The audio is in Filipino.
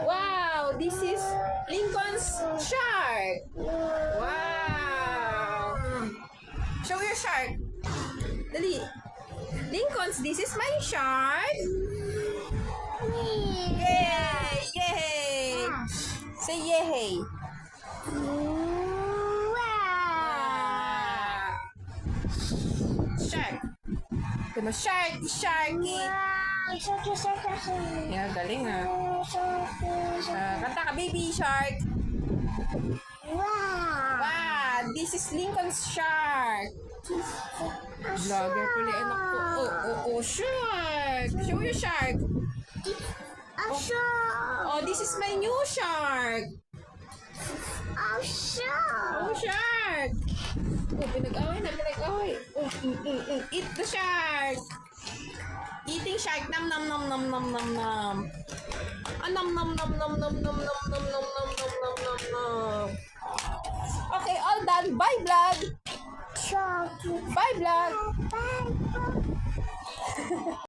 Wow, this is Lincoln's shark. Wow. Show your shark. Dali. Lincoln's, this is my shark. Yay! Yay! Say yay. Shark. Diba shark? Sharky. Yeah, galing ah. Kanta ka, baby shark. Wow, this is Lincoln's shark. Vlogger pala anak ko. Oh, shark. Show your shark. Oh, this is my new shark. Oh, shark. Oh, pinag-away na, pinag-away. Oh, eat the shark. Eating shark. Nom nom nom nom nom nom nom. Nom nom nom nom nom nom nom nom nom nom nom nom nom nom. Okay, all done. Bye, vlog. Bye, vlog.